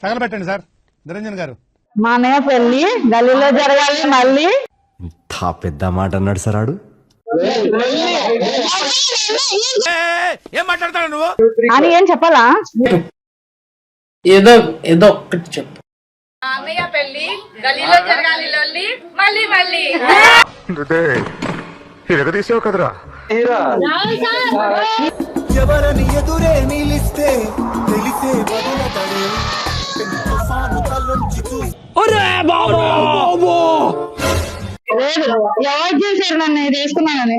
తగలబెట్టండి sir Niranjan గారు. మా అన్నయ్య పెళ్లి గల్లీలో జరగాలి మళ్ళీ. ఇంత పెద్ద మాట అన్నాడు సార్ ఆడు. ఏం మాట్లాడతాడు నువ్వు అని ఏం చెప్పాలా? ఏదో ఏదో ఒక్కటి చెప్పు. అన్నయ్య పెళ్లి గల్లీలో జరగాలి లొల్లి మళ్ళీ మళ్ళీ. తీసావు కదరా. ఎవరని ఎదురే నిలిస్తే తెలిసే వదలతడే తుఫాను తలొంచి చూసి లేదు ఎవరు చేశారు నన్ను ఇది వేసుకున్నానని.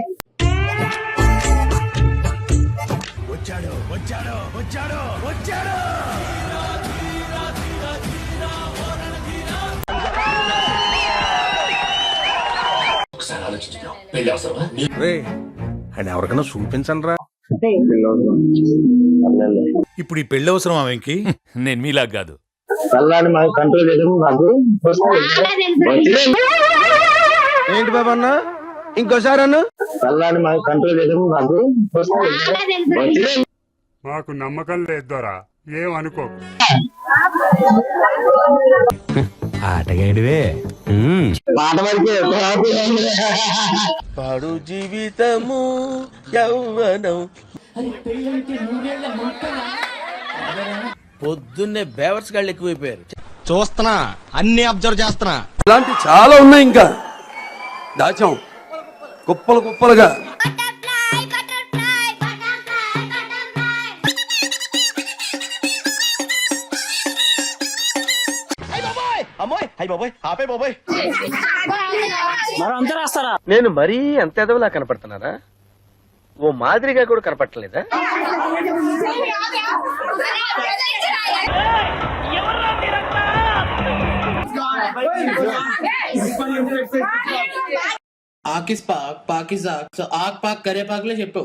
వచ్చాడు వచ్చాడు వచ్చాడు వచ్చాడు. అని ఎవరికైనా చూపించండి రా. ఇప్పుడు ఈ పెళ్లి అవసరమా వెంకి? నేను మీలా కాదు. ఏంటి బాబా అన్న ఇంకోసారి అన్న మాకు నమ్మకం లేదు దొరా, ఏం అనుకోకు. ఆటగాడివే. పాడు జీవితము యౌవనం. పొద్దున్నే బేవర్స్ గాళ్ళు ఎక్కువైపోయారు. చూస్తున్నా అన్ని అబ్జర్వ్ చేస్తున్నా. ఇలాంటి చాలా ఉన్నాయి ఇంకా దాచాం కుప్పలు కుప్పలుగా. నేను మరీ అంత ఎదవలా కనపడుతున్నారా? ఓ మాదిరిగా కూడా కనపడలేదా? ఆకిస్ పాక్ పాకిజాక్ సో ఆక్ పాక్ కరే పాక్లే చెప్పు.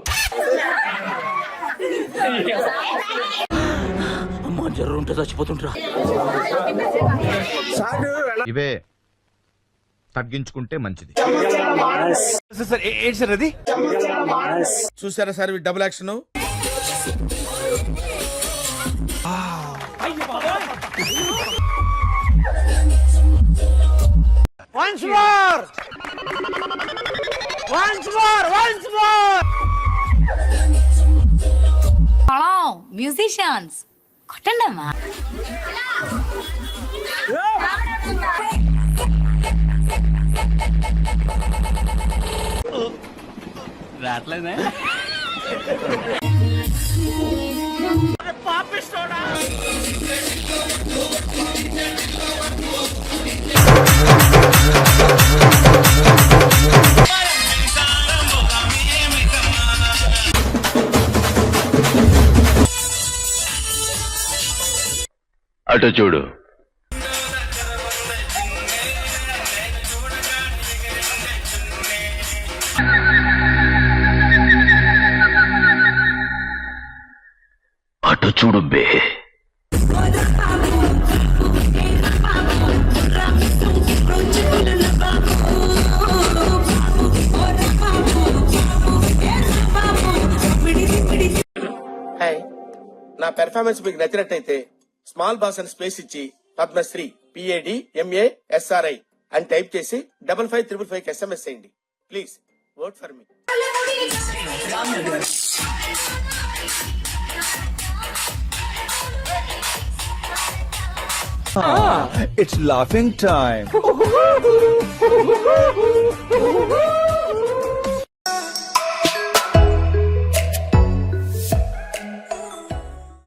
అమ్మా జర్రు ఉంటే చచ్చిపోతుంటరా. ఇవే తగ్గించుకుంటే మంచిది. ఏంటి సార్ అది? చూసారా sir double action. Once more once more once more. Musicians కొట్టండి అమ్మా. రాట్లేదే పాపిస్తోడా. అటు చూడు. అటు చూడు బే. నా పెర్ఫార్మెన్స్ మీకు నచ్చినట్టయితే స్మాల్ బాస్ అని స్పేస్ ఇచ్చి పద్మశ్రీ PADMASRI అని టైప్ చేసి 555555 SMS చేయండి. Please vote for me. It's laughing time.